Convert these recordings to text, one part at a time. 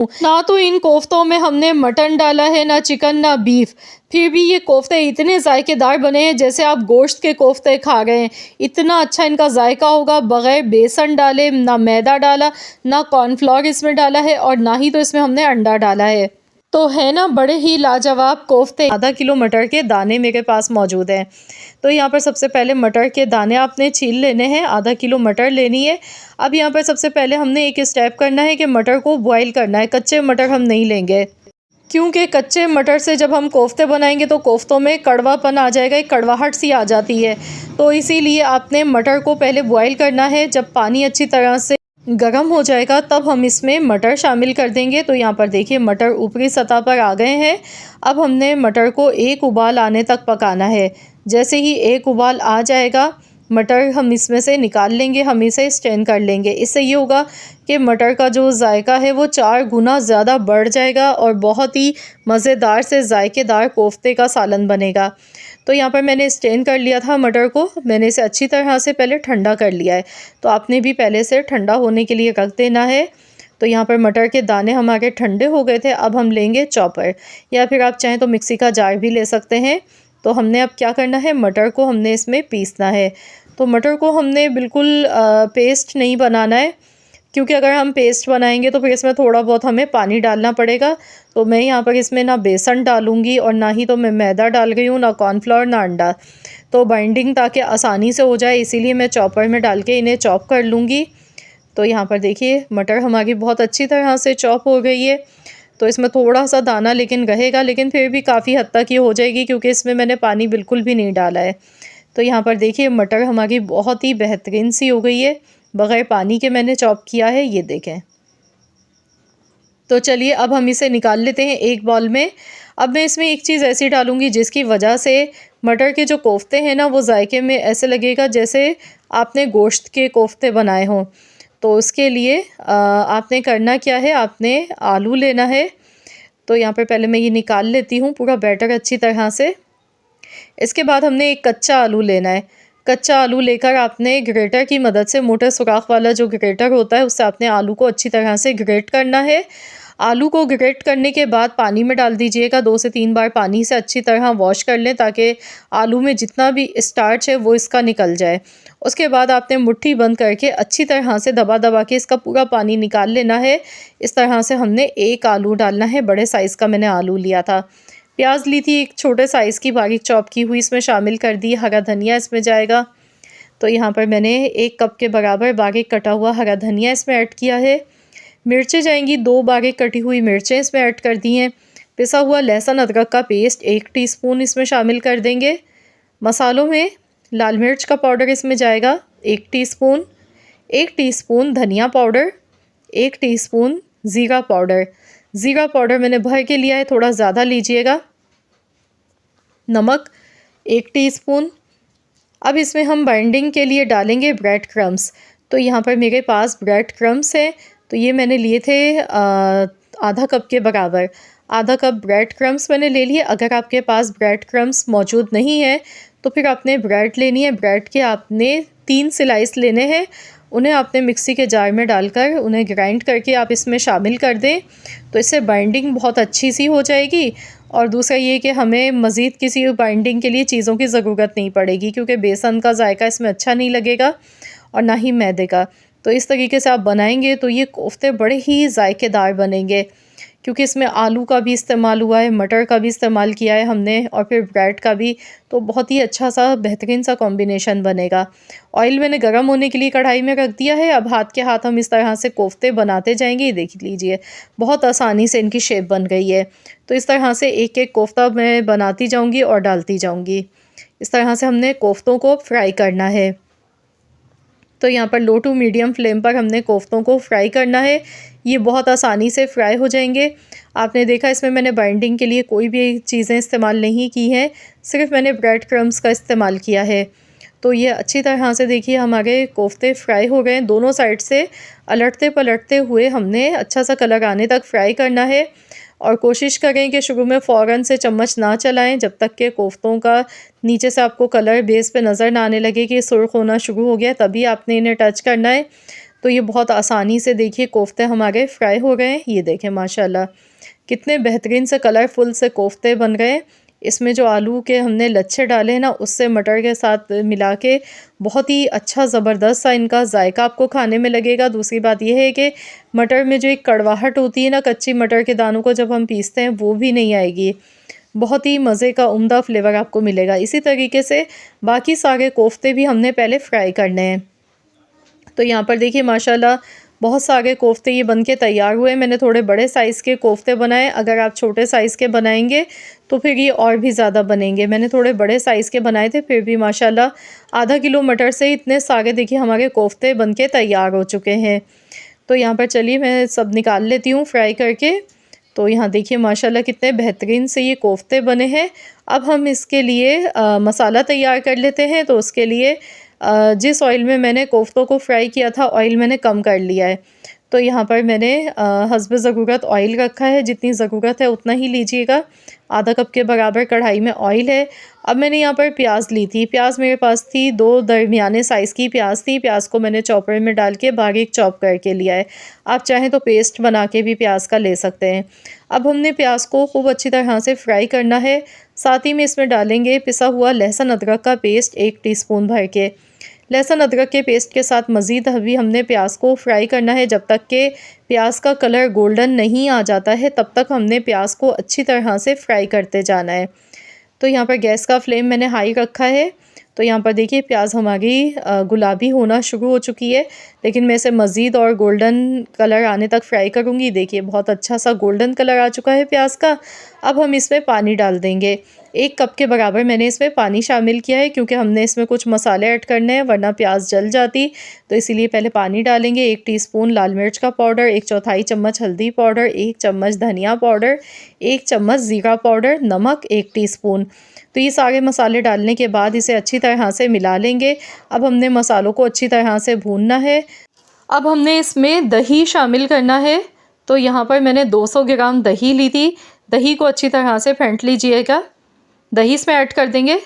ना तो इन कोफ्तों में हमने मटन डाला है, ना चिकन, ना बीफ, फिर भी ये कोफ्ते इतने जायकेदार बने हैं जैसे आप गोश्त के कोफ्ते खा गए हैं। इतना अच्छा इनका जायका होगा, बग़ैर बेसन डाले, ना मैदा डाला, ना कॉर्नफ्लोर इसमें डाला है और ना ही तो इसमें हमने अंडा डाला है। तो है ना बड़े ही लाजवाब कोफ्ते। आधा किलो मटर के दाने मेरे पास मौजूद हैं। तो यहाँ पर सबसे पहले मटर के दाने आपने छील लेने हैं। आधा किलो मटर लेनी है। अब यहाँ पर सबसे पहले हमने एक स्टेप करना है कि मटर को बॉईल करना है। कच्चे मटर हम नहीं लेंगे, क्योंकि कच्चे मटर से जब हम कोफ्ते बनाएंगे तो कोफ्तों में कड़वापन आ जाएगा, एक कड़वाहट सी आ जाती है। तो इसीलिए आपने मटर को पहले बॉईल करना है। जब पानी अच्छी तरह से गरम हो जाएगा तब हम इसमें मटर शामिल कर देंगे। तो यहाँ पर देखिए मटर ऊपरी सतह पर आ गए हैं। अब हमने मटर को एक उबाल आने तक पकाना है। जैसे ही एक उबाल आ जाएगा मटर हम इसमें से निकाल लेंगे, हम इसे स्ट्रेन कर लेंगे। इससे ये होगा कि मटर का जो जायका है वो 4 गुना ज़्यादा बढ़ जाएगा और बहुत ही मज़ेदार से जायकेदार कोफ्ते का सालन बनेगा। तो यहाँ पर मैंने स्ट्रेन कर लिया था मटर को। मैंने इसे अच्छी तरह से पहले ठंडा कर लिया है। तो आपने भी पहले से ठंडा होने के लिए रख देना है। तो यहाँ पर मटर के दाने हमारे ठंडे हो गए थे। अब हम लेंगे चॉपर, या फिर आप चाहें तो मिक्सी का जार भी ले सकते हैं। तो हमने अब क्या करना है, मटर को हमने इसमें पीसना है। तो मटर को हमने बिल्कुल पेस्ट नहीं बनाना है, क्योंकि अगर हम पेस्ट बनाएंगे तो फिर इसमें थोड़ा बहुत हमें पानी डालना पड़ेगा। तो मैं यहाँ पर इसमें ना बेसन डालूँगी और ना ही तो मैं मैदा डाल रही हूँ, ना कॉर्नफ्लोर, ना अंडा। तो बाइंडिंग ताकि आसानी से हो जाए इसीलिए मैं चॉपर में डाल के इन्हें चॉप कर लूँगी। तो यहाँ पर देखिए मटर हमारी बहुत अच्छी तरह से चॉप हो गई है। तो इसमें थोड़ा सा दाना लेकिन रहेगा, लेकिन फिर भी काफ़ी हद तक ये हो जाएगी क्योंकि इसमें मैंने पानी बिल्कुल भी नहीं डाला है। तो यहाँ पर देखिए मटर हमारी बहुत ही बेहतरीन सी हो गई है, बग़ैर पानी के मैंने चॉप किया है, ये देखें। तो चलिए अब हम इसे निकाल लेते हैं एक बाउल में। अब मैं इसमें एक चीज़ ऐसी डालूँगी जिसकी वजह से मटर के जो कोफ्ते हैं ना वो जायके में ऐसे लगेगा जैसे आपने गोश्त के कोफ्ते बनाए हों। तो उसके लिए आपने करना क्या है, आपने आलू लेना है। तो यहाँ पर पहले मैं ये निकाल लेती हूँ पूरा बैटर अच्छी तरह से। इसके बाद हमने एक कच्चा आलू लेना है। कच्चा आलू लेकर आपने ग्रेटर की मदद से, मोटे सुराख वाला जो ग्रेटर होता है उससे आपने आलू को अच्छी तरह से ग्रेट करना है। आलू को ग्रेट करने के बाद पानी में डाल दीजिएगा। 2 से 3 बार पानी से अच्छी तरह वॉश कर लें ताकि आलू में जितना भी स्टार्च है वो इसका निकल जाए। उसके बाद आपने मुट्ठी बंद करके अच्छी तरह से दबा दबा के इसका पूरा पानी निकाल लेना है। इस तरह से हमने एक आलू डालना है, बड़े साइज़ का मैंने आलू लिया था। प्याज ली थी एक छोटे साइज़ की बारीक चॉप की हुई, इसमें शामिल कर दी। हरा धनिया इसमें जाएगा। तो यहाँ पर मैंने 1 कप के बराबर बारीक कटा हुआ हरा धनिया इसमें ऐड किया है। मिर्चें जाएंगी, 2 बारीक कटी हुई मिर्चें इसमें ऐड कर दी हैं। पिसा हुआ लहसुन अदरक का पेस्ट 1 टीस्पून इसमें शामिल कर देंगे। मसालों में लाल मिर्च का पाउडर इसमें जाएगा 1 टीस्पून, 1 टीस्पून धनिया पाउडर, 1 टीस्पून ज़ीरा पाउडर। ज़ीरा पाउडर मैंने भर के लिया है, थोड़ा ज़्यादा लीजिएगा। नमक 1 टीस्पून। अब इसमें हम बाइंडिंग के लिए डालेंगे ब्रेड क्रम्स। तो यहाँ पर मेरे पास ब्रेड क्रम्स हैं, तो ये मैंने लिए थे आधा कप के बराबर। आधा कप ब्रेड क्रम्स मैंने ले लिए। अगर आपके पास ब्रेड क्रम्स मौजूद नहीं है तो फिर आपने ब्रेड लेनी है। ब्रेड के आपने 3 स्लाइस लेने हैं। उन्हें आपने मिक्सी के जार में डालकर उन्हें ग्राइंड करके आप इसमें शामिल कर दें। तो इससे बाइंडिंग बहुत अच्छी सी हो जाएगी। और दूसरा ये कि हमें मज़ीद किसी बाइंडिंग के लिए चीज़ों की ज़रूरत नहीं पड़ेगी, क्योंकि बेसन का जायका इसमें अच्छा नहीं लगेगा और ना ही मैदे का। तो इस तरीके से आप बनाएंगे तो ये कोफ्ते बड़े ही जायकेदार बनेंगे, क्योंकि इसमें आलू का भी इस्तेमाल हुआ है, मटर का भी इस्तेमाल किया है हमने और फिर ब्रेड का भी। तो बहुत ही अच्छा सा बेहतरीन सा कॉम्बिनेशन बनेगा। ऑयल मैंने गर्म होने के लिए कढ़ाई में रख दिया है। अब हाथ के हाथ हम इस तरह से कोफ्ते बनाते जाएंगे। ये देख लीजिए बहुत आसानी से इनकी शेप बन गई है। तो इस तरह से एक एक कोफ्ता मैं बनाती जाऊँगी और डालती जाऊँगी। इस तरह से हमने कोफ्तों को फ्राई करना है। तो यहाँ पर लो टू मीडियम फ्लेम पर हमने कोफ्तों को फ्राई करना है। ये बहुत आसानी से फ्राई हो जाएंगे। आपने देखा इसमें मैंने बाइंडिंग के लिए कोई भी चीज़ें इस्तेमाल नहीं की हैं, सिर्फ मैंने ब्रेड क्रम्स का इस्तेमाल किया है। तो ये अच्छी तरह से देखिए हमारे कोफ्ते फ्राई हो गए हैं। दोनों साइड से अलटते पलटते हुए हमने अच्छा सा कलर आने तक फ्राई करना है। और कोशिश करें कि शुरू में फ़ौरन से चम्मच ना चलाएं, जब तक कि कोफ्तों का नीचे से आपको कलर बेस पे नज़र ना आने लगे कि सुर्ख होना शुरू हो गया, तभी आपने इन्हें टच करना है। तो ये बहुत आसानी से देखिए कोफ्ते हमारे फ्राई हो गए हैं। ये देखें माशाल्लाह कितने बेहतरीन से कलरफुल से कोफ्ते बन गए हैं। इसमें जो आलू के हमने लच्छे डाले हैं ना, उससे मटर के साथ मिला के बहुत ही अच्छा ज़बरदस्त सा इनका जायका आपको खाने में लगेगा। दूसरी बात यह है कि मटर में जो एक कड़वाहट होती है ना, कच्ची मटर के दानों को जब हम पीसते हैं, वो भी नहीं आएगी। बहुत ही मज़े का उम्दा फ्लेवर आपको मिलेगा। इसी तरीके से बाकी सारे कोफ्ते भी हमने पहले फ्राई करने हैं। तो यहाँ पर देखिए माशाल्लाह बहुत सारे कोफ्ते ये बनके तैयार हुए। मैंने थोड़े बड़े साइज़ के कोफ्ते बनाए। अगर आप छोटे साइज़ के बनाएंगे तो फिर ये और भी ज़्यादा बनेंगे। मैंने थोड़े बड़े साइज़ के बनाए थे, फिर भी माशाल्लाह आधा किलो मटर से इतने सारे देखिए हमारे कोफ्ते बनके तैयार हो चुके हैं। तो यहाँ पर चलिए मैं सब निकाल लेती हूँ फ्राई करके। तो यहाँ देखिए माशाल्लाह कितने बेहतरीन से ये कोफ्ते बने हैं। अब हम इसके लिए मसाला तैयार कर लेते हैं। तो उसके लिए जिस ऑयल में मैंने कोफ्तों को फ्राई किया था, ऑयल मैंने कम कर लिया है। तो यहाँ पर मैंने हस्ब ज़रूरत ऑयल रखा है। जितनी ज़रूरत है उतना ही लीजिएगा। आधा कप के बराबर कढ़ाई में ऑयल है। अब मैंने यहाँ पर प्याज ली थी। प्याज मेरे पास थी 2 दरमियाने साइज़ की प्याज थी। प्याज को मैंने चॉपर में डाल के बारीक चॉप करके लिया है। आप चाहें तो पेस्ट बना के भी प्याज का ले सकते हैं। अब हमने प्याज को खूब अच्छी तरह से फ्राई करना है। साथ ही में इसमें डालेंगे पिसा हुआ लहसुन अदरक का पेस्ट 1 टीस्पून भर के। लहसुन अदरक के पेस्ट के साथ मज़ीद अभी हमने प्याज को फ्राई करना है। जब तक कि प्याज का कलर गोल्डन नहीं आ जाता है, तब तक हमने प्याज को अच्छी तरह से फ्राई करते जाना है। तो यहाँ पर गैस का फ्लेम मैंने हाई रखा है। तो यहाँ पर देखिए प्याज हमारी गुलाबी होना शुरू हो चुकी है, लेकिन मैं इसे मज़ीद और गोल्डन कलर आने तक फ्राई करूँगी। देखिए बहुत अच्छा सा गोल्डन कलर आ चुका है प्याज का। अब हम इसमें पानी डाल देंगे। 1 कप के बराबर मैंने इसमें पानी शामिल किया है, क्योंकि हमने इसमें कुछ मसाले ऐड करने हैं, वरना प्याज जल जाती। तो इसीलिए पहले पानी डालेंगे। 1 टीस्पून लाल मिर्च का पाउडर, 1/4 चम्मच हल्दी पाउडर, 1 चम्मच धनिया पाउडर, 1 चम्मच ज़ीरा पाउडर, नमक 1 टीस्पून। तो ये सारे मसाले डालने के बाद इसे अच्छी तरह से मिला लेंगे। अब हमने मसालों को अच्छी तरह से भूनना है। अब हमने इसमें दही शामिल करना है। तो यहाँ पर मैंने 200 ग्राम दही ली थी। दही को अच्छी तरह से फेंट लीजिएगा। दही इसमें ऐड कर देंगे।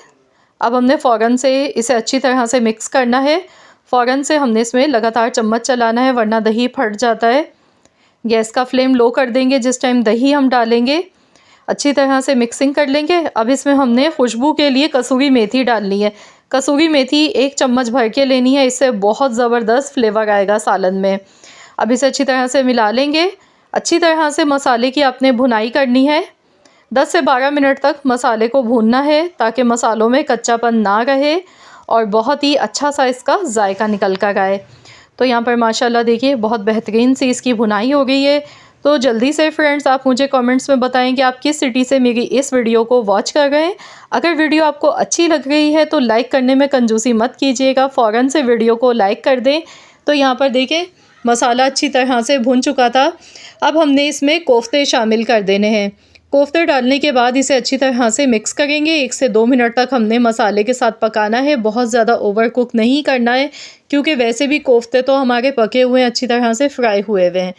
अब हमने फ़ौरन से इसे अच्छी तरह से मिक्स करना है। फ़ौरन से हमने इसमें लगातार चम्मच चलाना है, वरना दही फट जाता है। गैस का फ्लेम लो कर देंगे जिस टाइम दही हम डालेंगे। अच्छी तरह से मिक्सिंग कर लेंगे। अब इसमें हमने खुशबू के लिए कसूरी मेथी डालनी है। कसूरी मेथी 1 चम्मच भर के लेनी है। इससे बहुत ज़बरदस्त फ्लेवर आएगा सालन में। अब इसे अच्छी तरह से मिला लेंगे। अच्छी तरह से मसाले की आपने भुनाई करनी है। 10 से 12 मिनट तक मसाले को भूनना है, ताकि मसालों में कच्चापन ना रहे और बहुत ही अच्छा सा इसका जायका निकल कर आए। तो यहाँ पर माशाल्लाह देखिए बहुत बेहतरीन सी इसकी भुनाई हो गई है। तो जल्दी से फ्रेंड्स आप मुझे कमेंट्स में बताएं कि आप किस सिटी से मेरी इस वीडियो को वॉच कर रहे हैं। अगर वीडियो आपको अच्छी लग रही है तो लाइक करने में कंजूसी मत कीजिएगा, फ़ौरन से वीडियो को लाइक कर दें। तो यहाँ पर देखें मसाला अच्छी तरह से भुन चुका था। अब हमने इसमें कोफ्ते शामिल कर देने हैं। कोफ्ते डालने के बाद इसे अच्छी तरह से मिक्स करेंगे। 1 से 2 मिनट तक हमने मसाले के साथ पकाना है। बहुत ज़्यादा ओवर कुक नहीं करना है, क्योंकि वैसे भी कोफ्ते तो हमारे पके हुए हैं, अच्छी तरह से फ्राई हुए हुए हैं।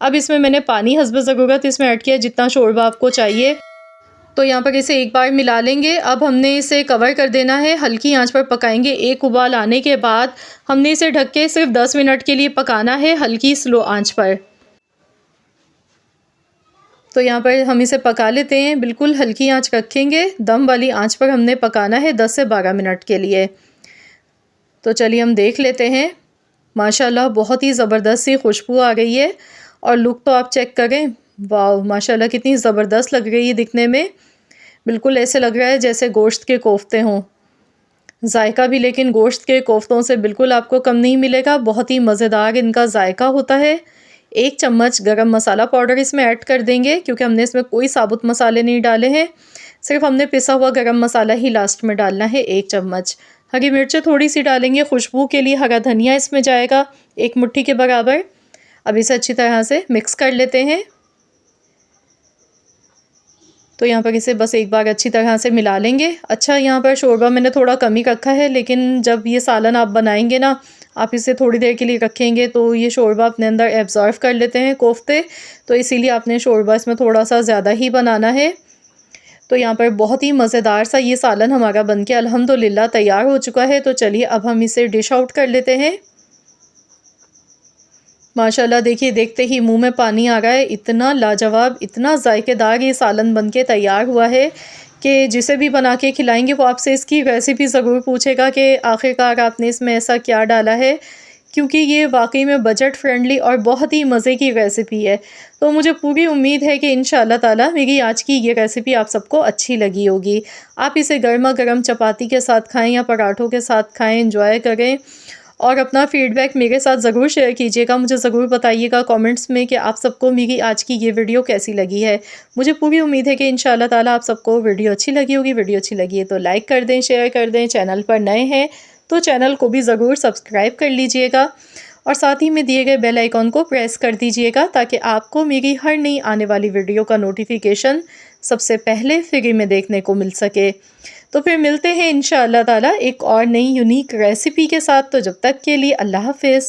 अब इसमें मैंने पानी हस्ब ज़रूरत इसमें ऐड किया, जितना शोरबा आपको चाहिए। तो यहाँ पर इसे एक बार मिला लेंगे। अब हमने इसे कवर कर देना है, हल्की आंच पर पकाएंगे। 1 उबाल आने के बाद हमने इसे ढक के सिर्फ 10 मिनट के लिए पकाना है, हल्की स्लो आंच पर। तो यहाँ पर हम इसे पका लेते हैं। बिल्कुल हल्की आंच रखेंगे, दम वाली आंच पर हमने पकाना है 10 से 12 मिनट के लिए। तो चलिए हम देख लेते हैं। माशाल्लाह बहुत ही ज़बरदस्त सी खुशबू आ गई है, और लुक तो आप चेक करें। वाह माशाल्लाह कितनी ज़बरदस्त लग रही है दिखने में। बिल्कुल ऐसे लग रहा है जैसे गोश्त के कोफ्ते हों। जायका भी लेकिन गोश्त के कोफ्तों से बिल्कुल आपको कम नहीं मिलेगा। बहुत ही मज़ेदार इनका जायका होता है। 1 चम्मच गरम मसाला पाउडर इसमें ऐड कर देंगे, क्योंकि हमने इसमें कोई साबुत मसाले नहीं डाले हैं। सिर्फ हमने पिसा हुआ गरम मसाला ही लास्ट में डालना है, 1 चम्मच। हरी मिर्चें थोड़ी सी डालेंगे खुशबू के लिए। हरा धनिया इसमें जाएगा 1 मुट्ठी के बराबर। अब इसे अच्छी तरह से मिक्स कर लेते हैं। तो यहाँ पर इसे बस एक बार अच्छी तरह से मिला लेंगे। अच्छा यहाँ पर शोरबा मैंने थोड़ा कम ही रखा है, लेकिन जब ये सालन आप बनाएंगे ना, आप इसे थोड़ी देर के लिए रखेंगे तो ये शोरबा अपने अंदर एब्जॉर्व कर लेते हैं कोफ्ते। तो इसीलिए आपने शोरबा इसमें थोड़ा सा ज़्यादा ही बनाना है। तो यहाँ पर बहुत ही मज़ेदार सा ये सालन हमारा बनके अल्हम्दुलिल्लाह तैयार हो चुका है। तो चलिए अब हम इसे डिश आउट कर लेते हैं। माशाल्लाह देखिए, देखते ही मुंह में पानी आ रहा है। इतना लाजवाब, इतना जायकेदार ये सालन बन के तैयार हुआ है कि जिसे भी बना के खिलाएंगे वो आपसे इसकी रेसिपी ज़रूर पूछेगा कि आखिरकार आपने इसमें ऐसा क्या डाला है, क्योंकि ये वाकई में बजट फ्रेंडली और बहुत ही मज़े की रेसिपी है। तो मुझे पूरी उम्मीद है कि इंशाल्लाह ताला मेरी आज की ये रेसिपी आप सबको अच्छी लगी होगी। आप इसे गर्मा गर्म चपाती के साथ खाएं या पराठों के साथ खाएं, एंजॉय करें और अपना फीडबैक मेरे साथ ज़रूर शेयर कीजिएगा। मुझे ज़रूर बताइएगा कमेंट्स में कि आप सबको मेरी आज की ये वीडियो कैसी लगी है। मुझे पूरी उम्मीद है कि इंशाल्लाह ताला आप सबको वीडियो अच्छी लगी होगी। वीडियो अच्छी लगी है तो लाइक कर दें, शेयर कर दें। चैनल पर नए हैं तो चैनल को भी ज़रूर सब्सक्राइब कर लीजिएगा और साथ ही में दिए गए बेल आइकॉन को प्रेस कर दीजिएगा ताकि आपको मेरी हर नई आने वाली वीडियो का नोटिफिकेशन सबसे पहले फ्री में देखने को मिल सके। तो फिर मिलते हैं इंशाअल्लाह ताला एक और नई यूनिक रेसिपी के साथ। तो जब तक के लिए अल्लाह हाफ़िज़।